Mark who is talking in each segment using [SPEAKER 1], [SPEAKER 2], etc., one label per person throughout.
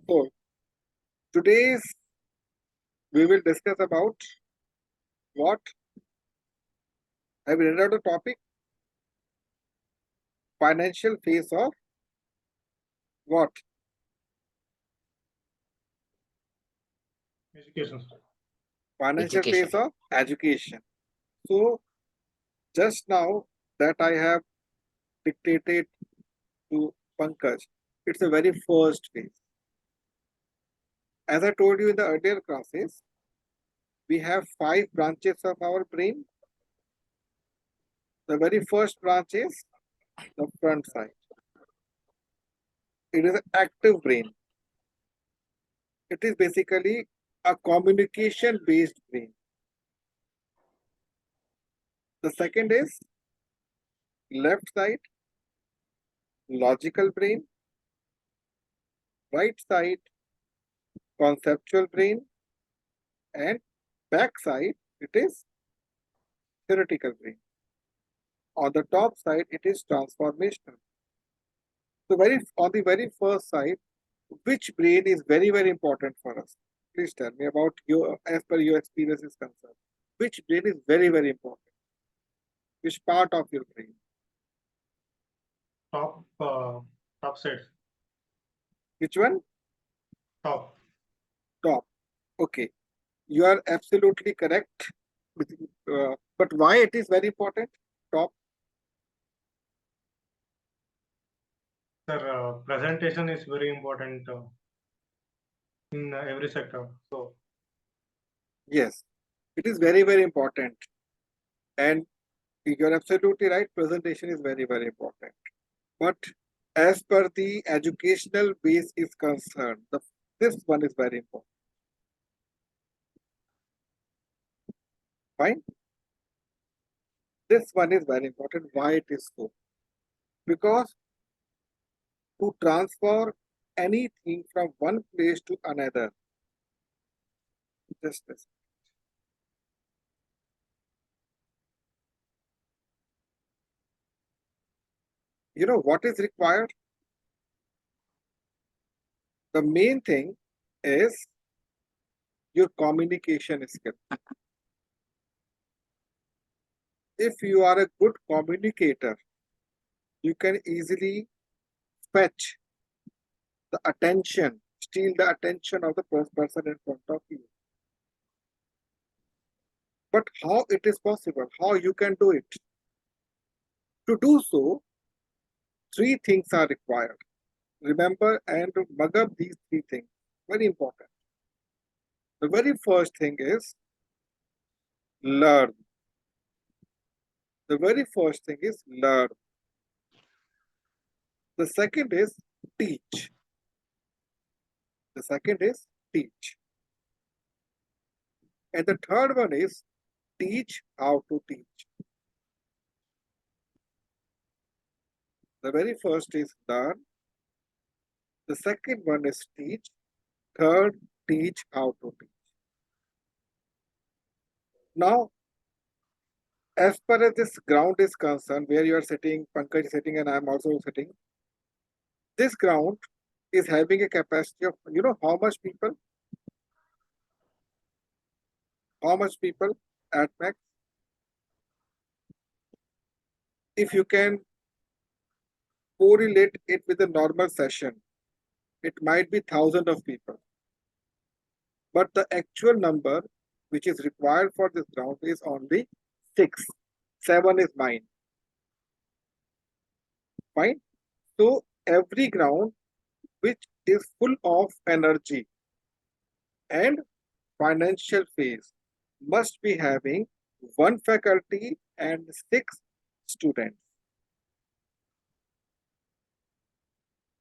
[SPEAKER 1] So today's we will discuss about what I will read out the topic financial phase of what
[SPEAKER 2] Education, sir.
[SPEAKER 1] financial
[SPEAKER 3] Education.
[SPEAKER 1] phase of education. So just now that I have dictated to Pankaj, it's the very first phase. As I told you in the earlier classes, we have 5 branches of our brain. The very first branch is the front side. It is an active brain. It is basically a communication based brain. The second is left side, logical brain, right side, conceptual brain, and back side, it is theoretical brain. On the top side, it is transformational. So on the very first side, which brain is very, very important for us? Please tell me about your, as per your experience is concerned. Which brain is very, very important? Which part of your brain?
[SPEAKER 2] Top side.
[SPEAKER 1] Which one?
[SPEAKER 2] Top.
[SPEAKER 1] Top. Okay. You are absolutely correct. But why it is very important? Top.
[SPEAKER 2] Sir, presentation is very important in every sector. So,
[SPEAKER 1] Yes, it is very, very important. And you're absolutely right. Presentation is very, very important. But as per the educational base is concerned, this one is very important. Fine. This one is very important. Why it is so? Because to transfer anything from one place to another, just this. You know what is required? The main thing is your communication skill. If you are a good communicator, you can easily fetch the attention, steal the attention of the person in front of you. But how it is possible? How you can do it? To do so, 3 things are required. Remember and mug up these 3 things. Very important. The very first thing is learn. The very first thing is learn. The second is teach. The second is teach. And the third one is teach how to teach. The very first is learn. The second one is teach. Third, teach how to teach. Now, as far as this ground is concerned, where you are sitting, Pankaj is sitting, and I am also sitting, this ground is having a capacity of, you know, how much people? How much people at max? If you can correlate it with a normal session, it might be thousands of people. But the actual number which is required for this ground is only 6. 7 is mine. Fine. So every ground which is full of energy and financial phase must be having 1 faculty and 6 students.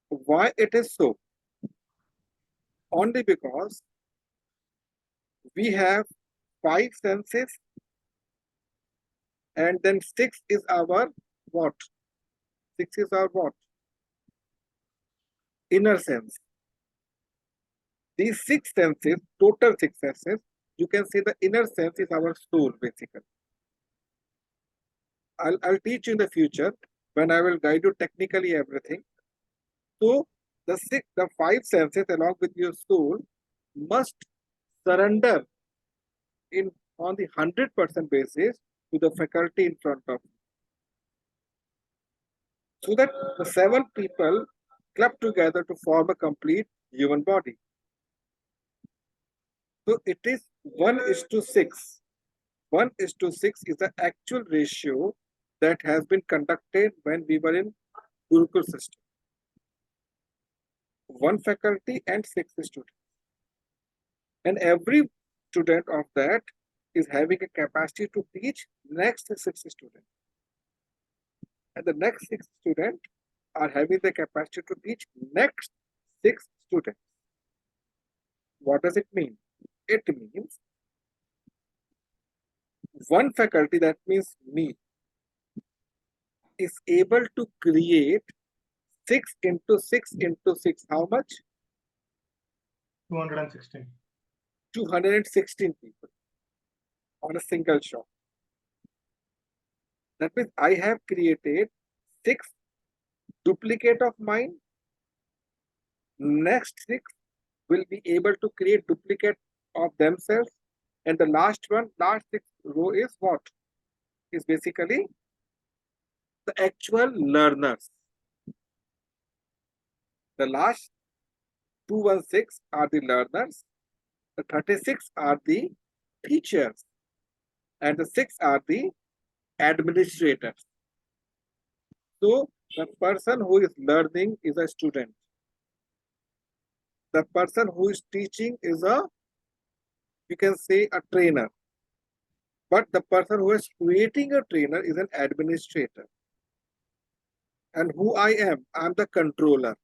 [SPEAKER 1] Why it is so? Only because we have 5 senses and then 6 is our what? 6 is our what? Inner sense. These 6 senses, total 6 senses, you can say the inner sense is our soul basically. I'll teach you in the future when I will guide you technically everything. So the five senses along with your soul must surrender in on the 100% basis to the faculty in front of you. So that the seven people club together to form a complete human body. So it is 1:6. 1:6 is the actual ratio that has been conducted when we were in Gurukul system. One faculty and 6 students. And every student of that is having a capacity to teach next 6 students. And the next 6 students are having the capacity to teach next 6 students. What does it mean? It means one faculty, that means me, is able to create 6 into 6 into 6. How much?
[SPEAKER 2] 216.
[SPEAKER 1] 216 people on a single shot. That means I have created 6 duplicate of mine. Next 6 will be able to create duplicate of themselves. And the last 6 row is what? Is basically the actual learners. The last 216 are the learners. The 36 are the teachers. And the 6 are the administrators. So the person who is learning is a student. The person who is teaching is you can say a trainer. But the person who is creating a trainer is an administrator. And who I am the controller.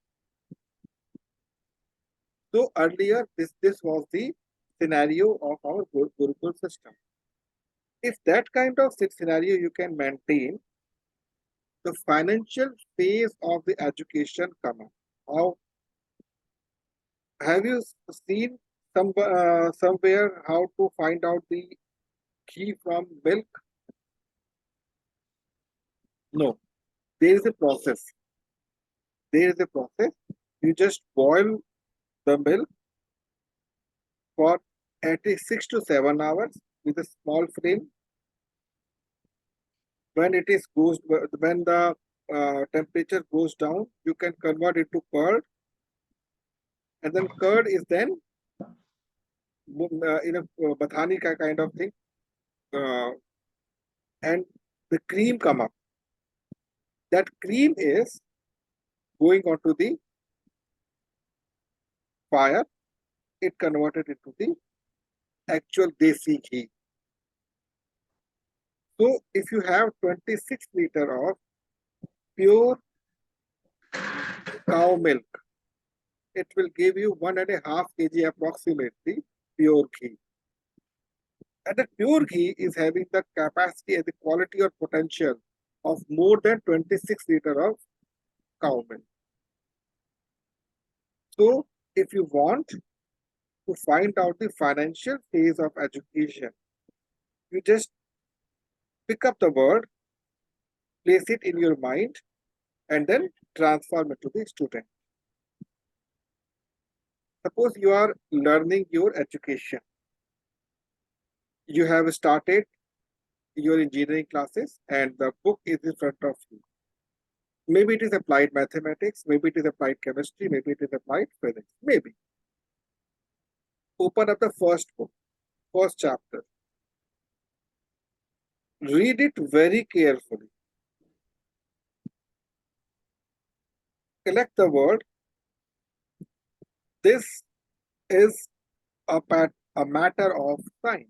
[SPEAKER 1] So earlier, this was the scenario of our Gurukul system. If that kind of scenario you can maintain, the financial phase of the education come up. How have you seen somewhere how to find out the ghee from milk? No, there is a process. There is a process. You just boil the milk for at least 6 to 7 hours with a small flame. When the temperature goes down, you can convert it to curd, and then curd is then in a bathani kind of thing, and the cream come up. That cream is going onto the fire. It converted into the actual desi ghee. So if you have 26 liter of pure cow milk, it will give you 1.5 kg approximately pure ghee. And the pure ghee is having the capacity and the quality or potential of more than 26 liter of cow milk. So if you want to find out the financial phase of education, you just pick up the word, place it in your mind, and then transform it to the student. Suppose you are learning your education. You have started your engineering classes and the book is in front of you. Maybe it is applied mathematics, maybe it is applied chemistry, maybe it is applied physics, maybe. Open up the first book, first chapter. Read it very carefully. Select the word. This is a matter of science.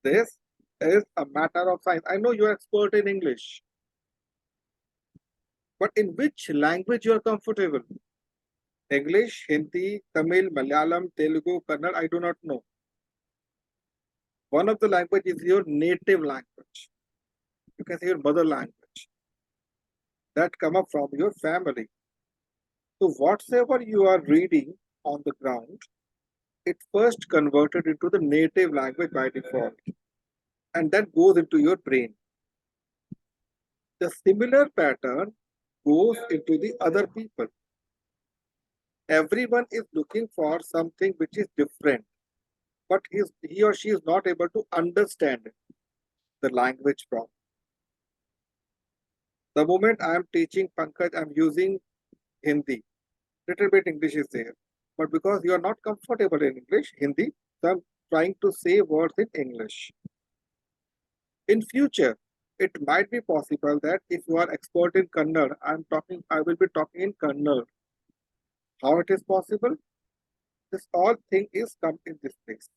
[SPEAKER 1] This is a matter of science. I know you are expert in English. But in which language you are comfortable? English, Hindi, Tamil, Malayalam, Telugu, Kannada, I do not know. One of the language is your native language. You can say your mother language. That come up from your family. So whatsoever you are reading on the ground, it first converted into the native language by default. And that goes into your brain. The similar pattern goes into the other people. everyone is looking for something which is different, but he or she is not able to understand the language from. The moment I am teaching Pankaj, I'm using Hindi. Little bit English is there. But because you are not comfortable in English, Hindi, so I'm trying to say words in English. In future, it might be possible that if you are expert in Kannada, I will be talking in Kannada. How it is possible? This all thing is come in this place.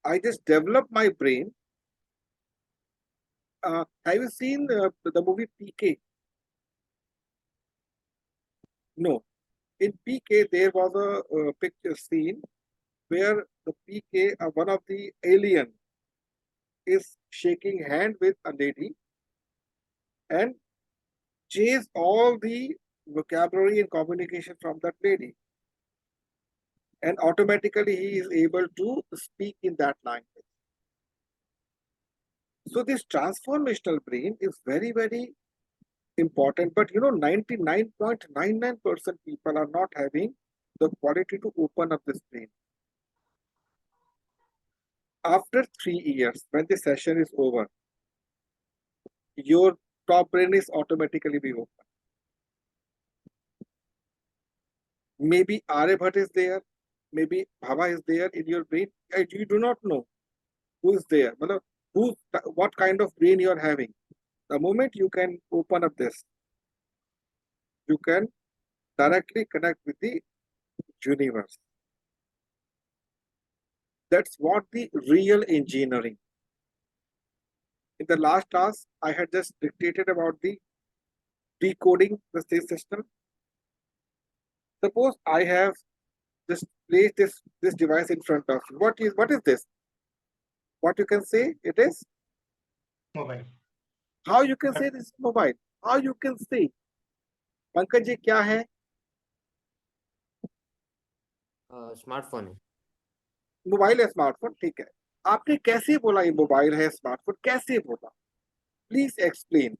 [SPEAKER 1] I just develop my brain. Have you seen the movie PK? No. In PK, there was a picture scene where the PK, one of the alien, is shaking hand with a lady and chase all the vocabulary and communication from that lady. And automatically he is able to speak in that language. So this transformational brain is very, very important. But 99.99% people are not having the quality to open up this brain. After 3 years, when the session is over, your top brain is automatically be open. Maybe Aryabhat is there, maybe Bhava is there in your brain. You do not know who is there, what kind of brain you are having. The moment you can open up this, you can directly connect with the universe. That's what the real engineering. In the last class, I had just dictated about the decoding the state system. Suppose I have just placed this device in front of you. What is this? What you can say it is?
[SPEAKER 2] Mobile.
[SPEAKER 1] How you can say this is mobile? How you can say? Pankaj ji क्या है?
[SPEAKER 3] Smartphone है.
[SPEAKER 1] Mobile है, smartphone, ठीक है. आपने कैसे बोला ये मोबाइल है, स्मार्टफोन कैसे बोला? Please explain.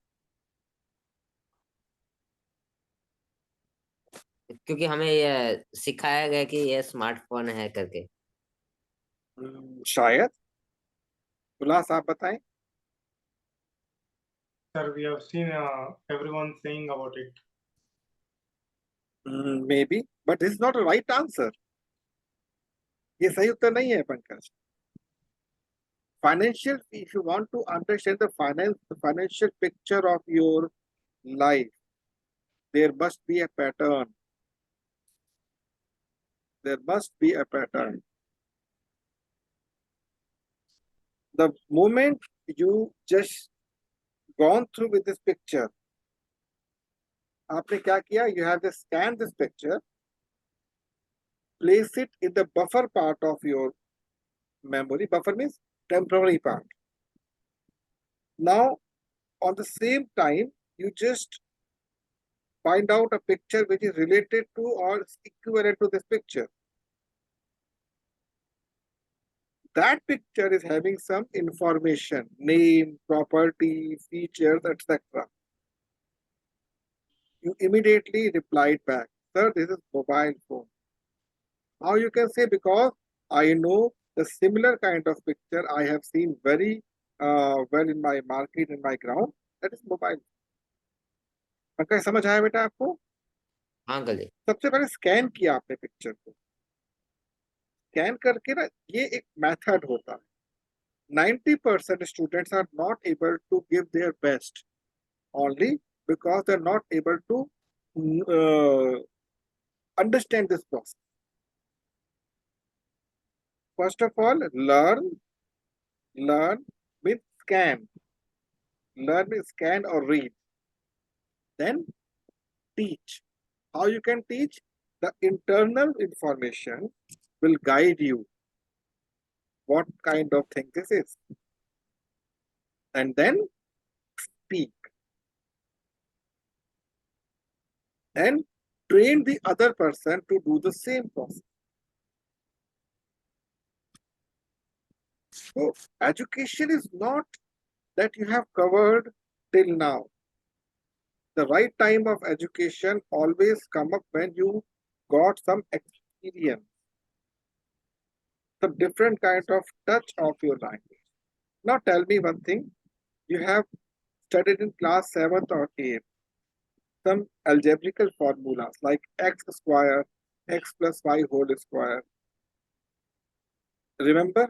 [SPEAKER 3] क्योंकि हमें ये सिखाया गया कि ये स्मार्टफोन है करके.
[SPEAKER 1] शायद. उल्लास आप बताएं.
[SPEAKER 2] Sir, we have seen everyone saying about it.
[SPEAKER 1] Maybe, but this is not a right answer. ये सही उत्तर नहीं है Pankaj. Financial, if you want to understand the financial picture of your life, there must be a pattern. There must be a pattern. The moment you just gone through with this picture, आपने क्या किया? You have to scan this picture, place it in the buffer part of your memory. Buffer means temporary part. Now, on the same time, you just find out a picture which is related to or equivalent to this picture. That picture is having some information, name, property, features, etc. You immediately replied back, sir, this is mobile phone. How you can say? Because I know the similar kind of picture I have seen very well in my market, in my ground. That is mobile. पक्का समझ आया बेटा आपको?
[SPEAKER 3] हाँ uncle जी.
[SPEAKER 1] सबसे पहले scan किया आपने पिक्चर को. स्कैन करके ना, ये एक मेथड होता है. 90% students are not able to give their best only because they're not able to understand this process. First of all, learn with scan. Learn with scan or read. Then teach. How you can teach? The internal information will guide you what kind of thing this is. And then speak. And train the other person to do the same process. So education is not that you have covered till now. The right time of education always come up when you got some experience, some different kind of touch of your language. Now tell me one thing. You have studied in class 7th or 8th some algebraical formulas like x square, x plus y whole square. Remember?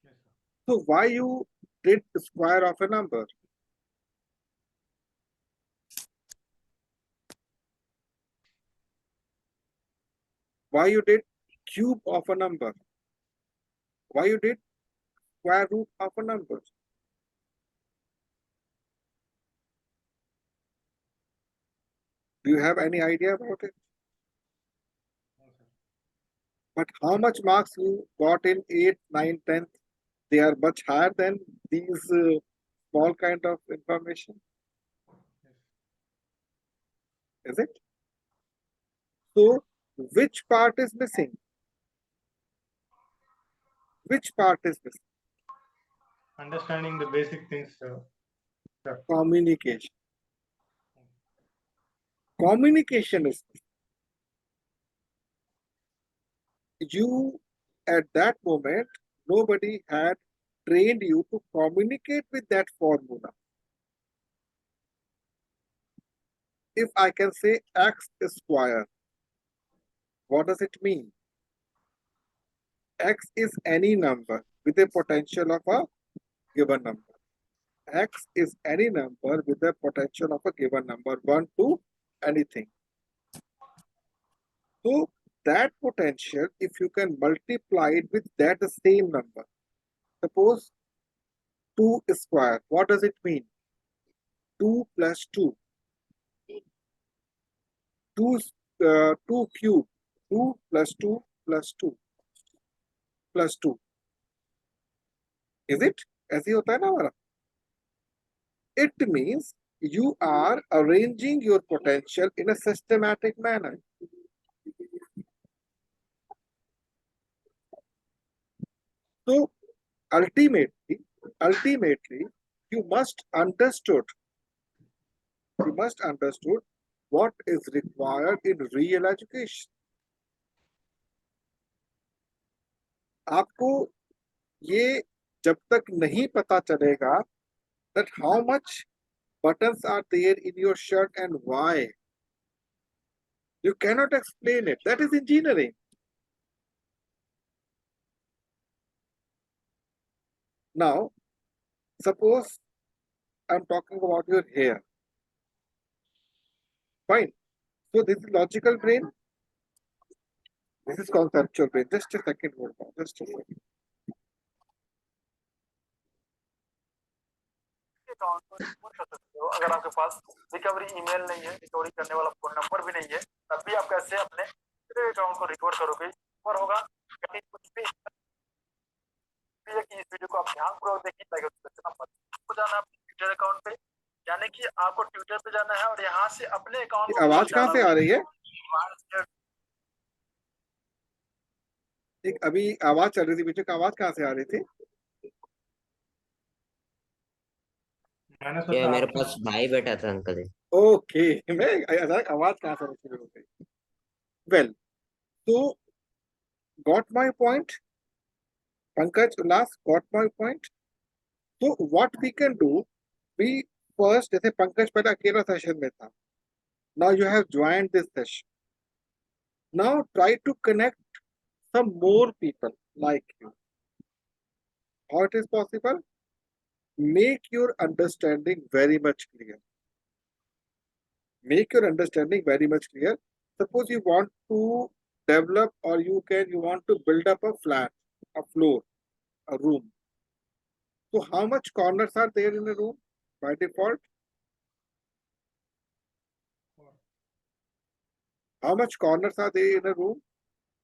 [SPEAKER 2] Yes, sir.
[SPEAKER 1] So why you did square of a number? Why you did cube of a number? Why you did square root of a number? Do you have any idea about it?
[SPEAKER 2] No, sir.
[SPEAKER 1] But how much marks you got in 8th, 9th, 10th? They are much higher than these small kind of information,
[SPEAKER 2] Yes.
[SPEAKER 1] is it? So which part is missing? Which part is missing?
[SPEAKER 2] Understanding the basic things, sir.
[SPEAKER 1] Communication. Communication is you at that moment, nobody had trained you to communicate with that formula. If I can say x square, what does it mean? X is any number with a potential of a given number. X is any number with a potential of a given number, 1 to anything. So that potential, if you can multiply it with that same number, suppose 2 square, what does it mean? 2 plus 2. 2 cube, 2 plus 2 plus 2 plus 2. Is it? ऐसे ही होता है ना हमारा? It means you are arranging your potential in a systematic manner. So ultimately, you must understood what is required in real education. आपको ये जब तक नहीं पता चलेगा that how much buttons are there in your shirt and why, you cannot explain it. That is engineering. Now, suppose I'm talking about your hair. Fine. So this is logical brain. This is conceptual brain. Just a second, hold on. Just a second.
[SPEAKER 4] Account को recover कर सकते हो अगर आपके पास recovery email नहीं है, recovery करने वाला फोन नंबर भी नहीं है, तब भी आप कैसे अपने अकाउंट को रिकवर करोगे? रिकवर होगा कहीं कुछ भी है कि इस वीडियो को आप ध्यानपूर्वक देखिए ताकि उसको नंबर आपको जाना है अपने ट्विटर अकाउंट पे, यानी कि आपको ट्विटर पे जाना है और यहाँ से अपने अकाउंट
[SPEAKER 1] ये आवाज कहाँ से आ रही है? एक अभी आवाज चल रही थी, पीछे का आवाज कहाँ से आ रही थी?
[SPEAKER 2] मैंने
[SPEAKER 3] ये
[SPEAKER 2] सोचा
[SPEAKER 3] मेरे
[SPEAKER 2] आप
[SPEAKER 3] पास भाई बैठा था अंकल जी।
[SPEAKER 1] ओके, मैं अचानक आवाज कहाँ से शुरू हो गई? Well, so got my point? Pankaj, last got my point? So what we can do, we first, जैसे पंकज पहले अकेला सेशन में था, now you have joined this session. Now try to connect some more people like you. How it is possible? Make your understanding very much clear. Make your understanding very much clear. Suppose you want to develop or you want to build up a flat, a floor, a room. So how much corners are there in a room by default? How much corners are there in a room?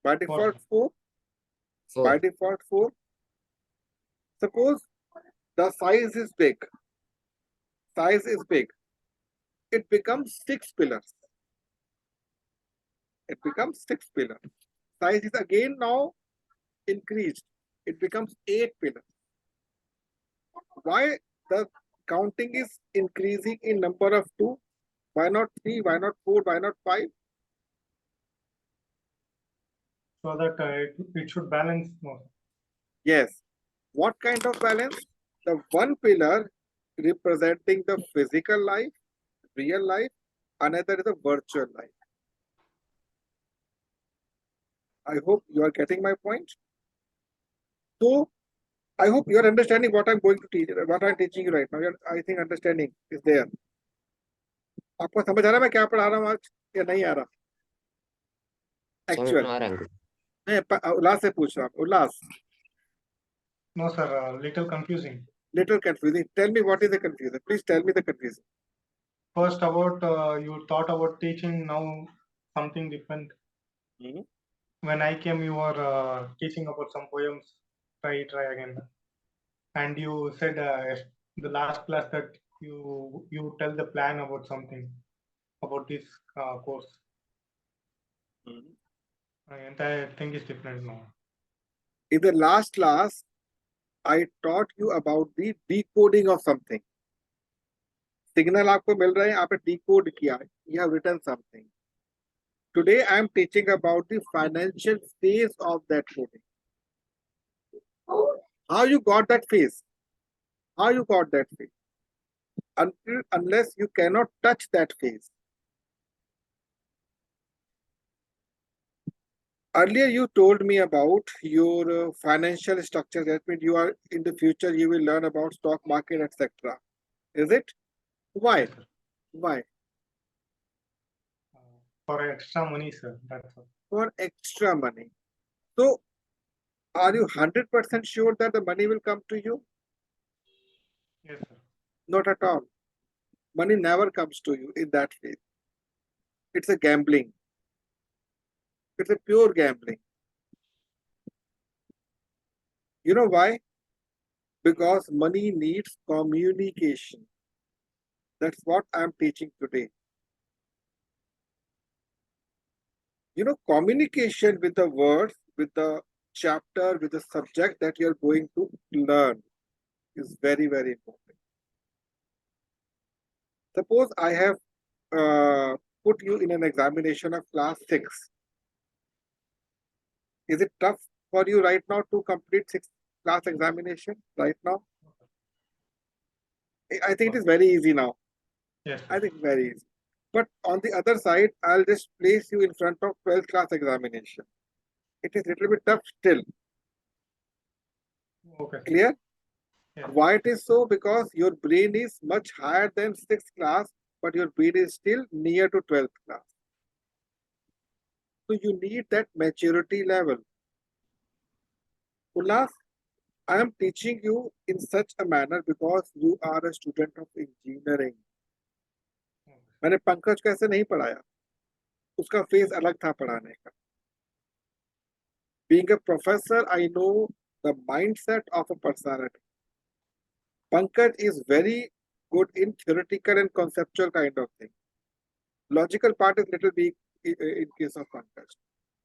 [SPEAKER 1] By default, 4. By
[SPEAKER 3] 4
[SPEAKER 1] default, 4. Suppose the size is big. Size is big. It becomes 6 pillars. It becomes 6 pillars. Size is again now increased. It becomes 8 pillars. Why the counting is increasing in number of 2? Why not 3? Why not 4? Why not 5?
[SPEAKER 2] So that it should balance more.
[SPEAKER 1] Yes. What kind of balance? The one pillar representing the physical life, real life, another is a virtual life. I hope you are getting my point. So, I hope you are understanding what I'm going to teach, what I'm teaching you right now. I think understanding is there. आपको समझ आ रहा है मैं क्या पढ़ा रहा हूँ आज या नहीं आ रहा?
[SPEAKER 3] समझ
[SPEAKER 1] Actual.
[SPEAKER 3] में आ रहा है अंकल।
[SPEAKER 1] मैं उल्लास से पूछ रहा हूँ. उल्लास.
[SPEAKER 2] No, sir, little confusing.
[SPEAKER 1] Little confusing. Tell me what is the confusion. Please tell me the confusion.
[SPEAKER 2] First, about you thought about teaching, now something different.
[SPEAKER 1] Mhm.
[SPEAKER 2] When I came, you were teaching about some poems. Try again. And you said the last class that you tell the plan about something about this course. Entire thing is different now.
[SPEAKER 1] In the last class, I taught you about the decoding of something. Signal आपको मिल रहा है, आपने decode किया. You have written something. Today I am teaching about the financial phase of that coding. How you got that phase? How you got that phase? Unless you cannot touch that phase. Earlier you told me about your financial structure. That means you are in the future you will learn about stock market, etc. Is it? Why?
[SPEAKER 2] Yes, sir.
[SPEAKER 1] Why?
[SPEAKER 2] For extra money, sir. That's all.
[SPEAKER 1] For extra money. So, are you 100% sure that the money will come to you?
[SPEAKER 2] Yes, sir.
[SPEAKER 1] Not at all. Money never comes to you in that phase. It's a gambling. It's a pure gambling. You know why? Because money needs communication. That's what I'm teaching today. You know, communication with the words, with the chapter, with the subject that you're going to learn is very, very important. Suppose I have put you in an examination of class 6. Is it tough for you right now to complete 6th class examination right now? I think it is very easy now.
[SPEAKER 2] Yes, sir.
[SPEAKER 1] I think very easy. But on the other side, I'll just place you in front of 12th class examination. It is a little bit tough still.
[SPEAKER 2] Okay, sir.
[SPEAKER 1] Clear?
[SPEAKER 2] Yes.
[SPEAKER 1] Why it is so? Because your brain is much higher than 6th class, but your brain is still near to 12th class. So you need that maturity level. Ullas, I am teaching you in such a manner because you are a student of engineering. मैंने पंकज को ऐसे नहीं पढ़ाया. उसका phase अलग था पढ़ाने का. Being a professor, I know the mindset of a personality. Pankaj is very good in theoretical and conceptual kind of thing. Logical part is little weak in case of Pankaj.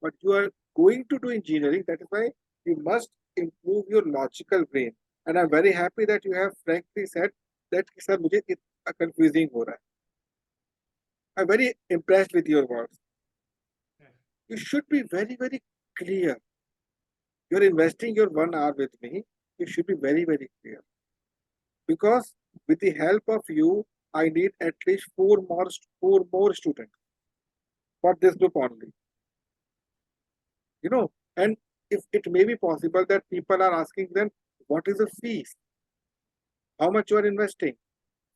[SPEAKER 1] But you are going to do engineering, that is why you must improve your logical brain. And I'm very happy that you have frankly said that sir, मुझे confusing हो रहा है. I'm very impressed with your words. You should be very, very clear. You're investing your 1 hour with me. You should be very, very clear. Because with the help of you, I need at least four more students for this group only. You know, and if it may be possible that people are asking them, what is the fees? How much you are investing?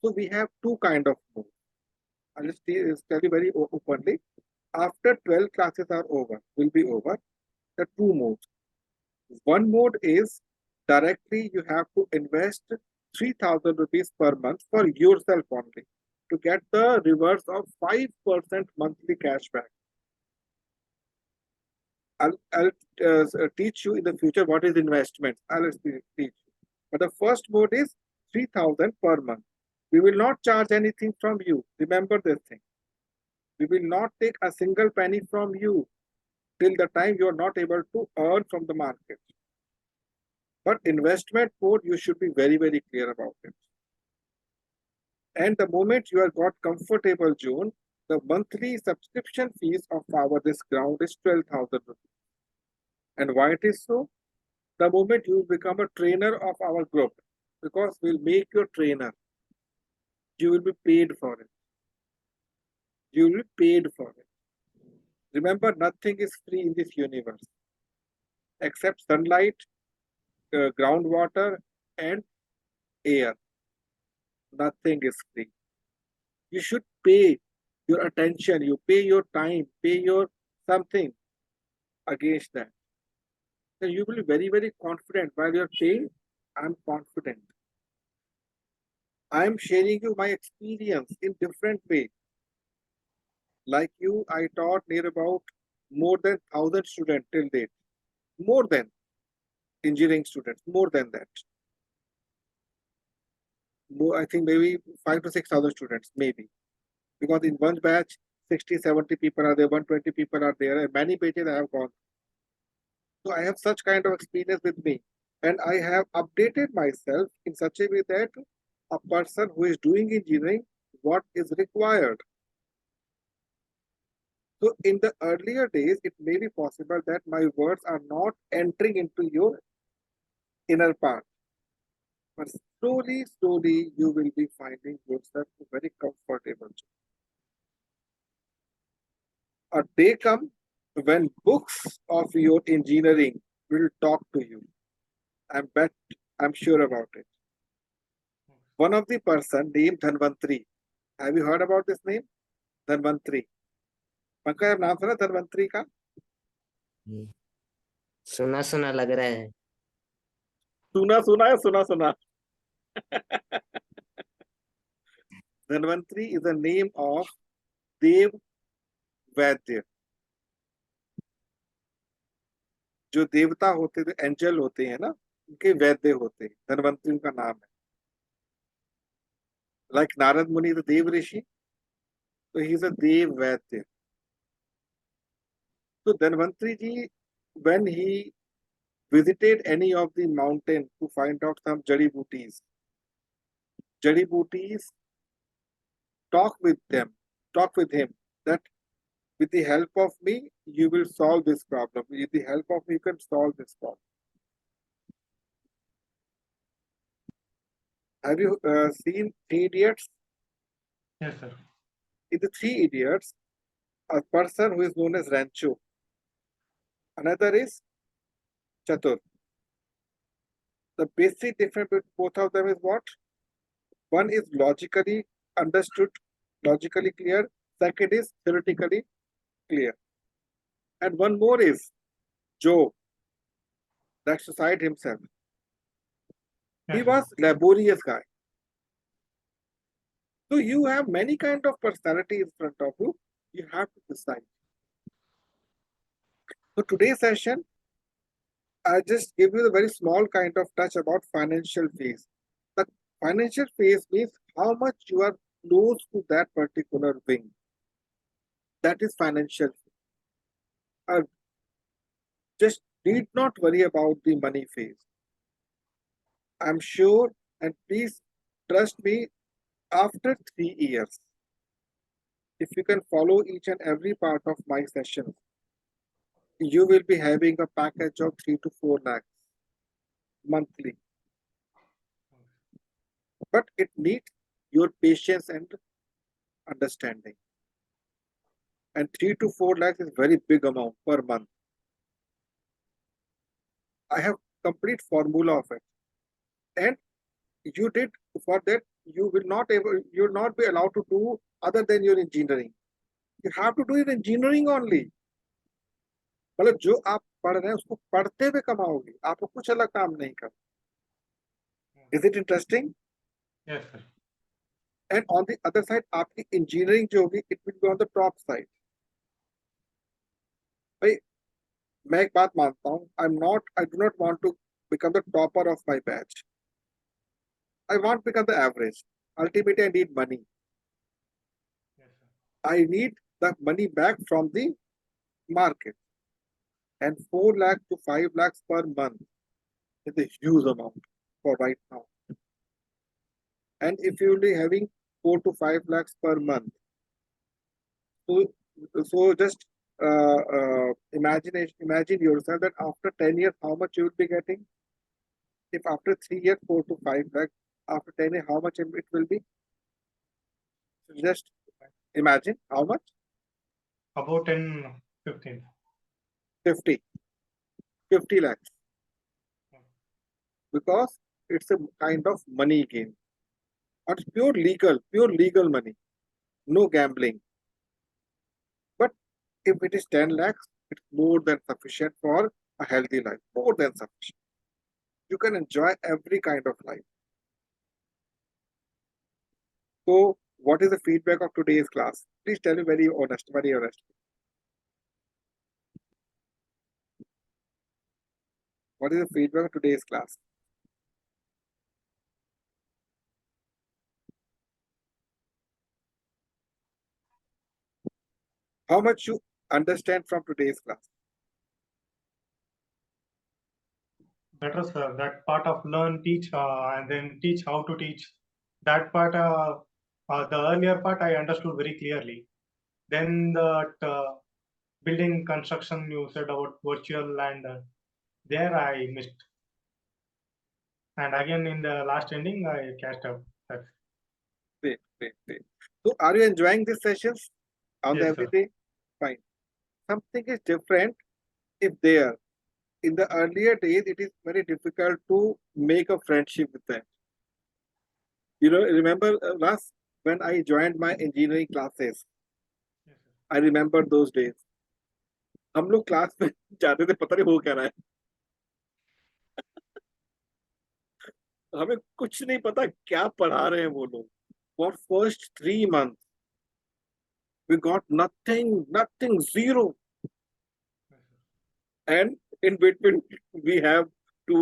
[SPEAKER 1] So we have two kind of modes. I'll just tell you very openly. After 12 classes are over, will be over, the two modes. One mode is directly you have to invest 3,000 rupees per month for yourself only to get the reverse of 5% monthly cashback. I'll teach you in the future what is investment. I'll teach you. But the first mode is 3,000 per month. We will not charge anything from you. Remember this thing. We will not take a single penny from you till the time you are not able to earn from the market. But investment mode, you should be very, very clear about it. And the moment you are got comfortable zone, the monthly subscription fees of our this ground is 12,000 rupees. And why it is so? The moment you become a trainer of our group, because we'll make you a trainer, you will be paid for it. You will be paid for it. Remember, nothing is free in this universe except sunlight, groundwater, and air. Nothing is free. You should pay your attention, you pay your time, pay your something against that. Then you will be very, very confident while you're saying, I'm confident. I'm sharing you my experience in different way. Like you, I taught near about more than 1,000 students till date. More than engineering students, more than that. More, I think maybe 5 to 6,000 students, maybe. Because in one batch, 60, 70 people are there, 120 people are there, and many batches I have gone. So I have such kind of experience with me. And I have updated myself in such a way that a person who is doing engineering, what is required. So in the earlier days, it may be possible that my words are not entering into your inner part. But slowly, slowly, you will be finding yourself very comfortable. A day come when books of your engineering will talk to you. I'm sure about it. One of the person named Dhanvantri. Have you heard about this name? Dhanvantri. Pankaj आप नाम सुना धनवंतरी का?
[SPEAKER 3] सुना सुना लग रहा है.
[SPEAKER 1] सुना सुना है सुना सुना. Dhanvantri is the name of Dev Vaidya. जो देवता होते थे, एंजल होते हैं ना, उनके वैद्य होते हैं. धनवंतरी उनका नाम है. Like Narad Muni, the Dev Rishi, so he is a Dev Vaidya. So Dhanvantri ji, when he visited any of the mountain to find out some jari booties, talk with him that with the help of me, you will solve this problem. With the help of me, you can solve this problem. Have you seen Three Idiots?
[SPEAKER 2] Yes, sir.
[SPEAKER 1] In the Three Idiots, a person who is known as Rancho, another is Chatur. The basic difference between both of them is what? One is logically understood, logically clear. Second is theoretically clear. And one more is Joe, that suicide himself. He
[SPEAKER 2] Yes,
[SPEAKER 1] was laborious guy. So you have many kind of personality in front of you. You have to decide. So today's session, I just give you a very small kind of touch about financial phase. The financial phase means how much you are close to that particular wing. That is financial. Just need not worry about the money phase. I'm sure, and please trust me, after 3 years, if you can follow each and every part of my sessions, you will be having a package of 3 to 4 lakhs monthly. But it needs your patience and understanding. And 3 to 4 lakhs is very big amount per month. I have complete formula of it. And you did for that, you will not be allowed to do other than your engineering. You have to do your engineering only. मतलब जो आप पढ़ रहे हैं उसको पढ़ते हुए कमाओगे, आपको कुछ अलग काम नहीं करना. Is it interesting?
[SPEAKER 2] Yes, sir.
[SPEAKER 1] And on the other side, आपकी engineering जो होगी, it will be on the top side. भाई मैं एक बात मानता हूँ, I do not want to become the topper of my batch. I want to become the average. Ultimately, I need money.
[SPEAKER 2] Yes, sir.
[SPEAKER 1] I need the money back from the market. And 4 lakh to 5 lakhs per month is a huge amount for right now. And if you will be having 4 to 5 lakhs per month. So just imagine yourself that after 10 years, how much you will be getting. If after 3 years, 4 to 5 lakhs, after 10 years, how much it will be? So just imagine how much?
[SPEAKER 2] About 10, 15.
[SPEAKER 1] 50 lakhs. Because it's a kind of money game. It's pure legal money. No gambling. But if it is 10 lakhs, it's more than sufficient for a healthy life. More than sufficient. You can enjoy every kind of life. So, what is the feedback of today's class? Please tell me very honest. What is the feedback of today's class? How much you understand from today's class?
[SPEAKER 2] Better, sir. That part of learn, teach, and then teach how to teach. That part, the earlier part, I understood very clearly. Then the building construction you said about virtual, and there I missed. And again in the last ending, I catched up. That's
[SPEAKER 1] Great. So, are you enjoying these sessions on
[SPEAKER 2] Yes,
[SPEAKER 1] the
[SPEAKER 2] sir.
[SPEAKER 1] everyday? Fine. Something is different if there. In the earlier days, it is very difficult to make a friendship with them. You know, remember last when I joined my engineering classes,
[SPEAKER 2] yes, sir.
[SPEAKER 1] I remember those days. हम लोग class में जाते थे पता नहीं हो क्या रहा है हमें कुछ नहीं पता क्या पढ़ा रहे हैं वो लोग for first 3 months we got nothing zero
[SPEAKER 2] Yes, sir.
[SPEAKER 1] and in between we have to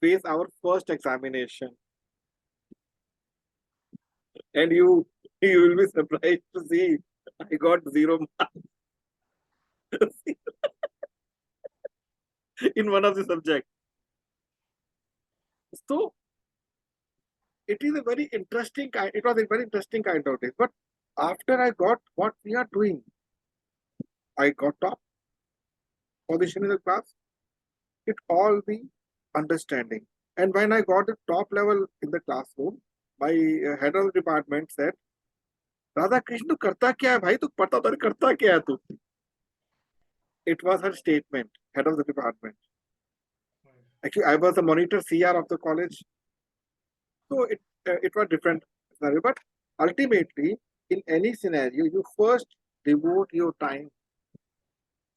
[SPEAKER 1] face our first examination and you will be surprised to see I got 0 marks in one of the subjects. So it is a very interesting kind. It was a very interesting kind of day. But after I got what we are doing, I got top position in the class. It all the understanding. And when I got the top level in the classroom, my head of the department said, "Radha Krishna, karta kya hai bhai? Tu pata to nahi karta kya hai tu?" It was her statement, head of the department. Actually, I was the monitor CR of the college. So it was different scenario. But ultimately, in any scenario, you first devote your time,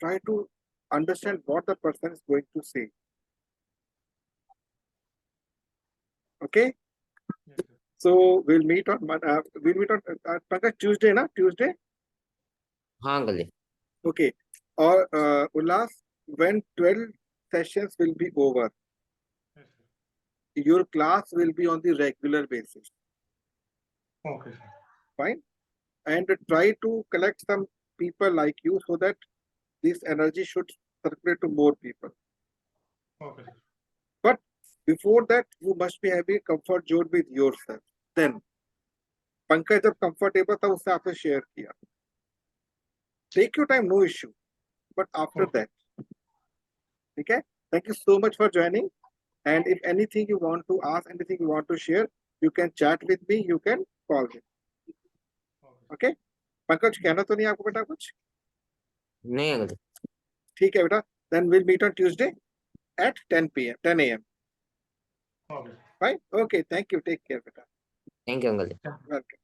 [SPEAKER 1] try to understand what the person is going to say. Okay?
[SPEAKER 2] Yes, sir.
[SPEAKER 1] So we'll meet on Pankaj, Tuesday, na? Tuesday?
[SPEAKER 3] हाँ uncle ji
[SPEAKER 1] Okay. Or Ullas, when 12 sessions will be over,
[SPEAKER 2] Yes, sir.
[SPEAKER 1] your class will be on the regular basis.
[SPEAKER 2] Okay, sir.
[SPEAKER 1] Fine? And try to collect some people like you so that this energy should circulate to more people.
[SPEAKER 2] Okay, sir.
[SPEAKER 1] But before that, you must be having comfort zone with yourself. Then, Pankaj जब comfortable था उससे आपने share किया. Take your time, no issue. But after
[SPEAKER 2] Okay.
[SPEAKER 1] that, okay? Thank you so much for joining. And if anything you want to ask, anything you want to share, you can chat with me. You can call me.
[SPEAKER 2] Okay.
[SPEAKER 1] Okay? Pankaj, कहना तो नहीं आपको बेटा कुछ?
[SPEAKER 3] नहीं uncle जी
[SPEAKER 1] ठीक है बेटा. Then we'll meet on Tuesday at 10 a.m.
[SPEAKER 2] Okay.
[SPEAKER 1] Fine? Okay. Thank you. Take care, beta.
[SPEAKER 3] Thank you uncle ji
[SPEAKER 1] Welcome.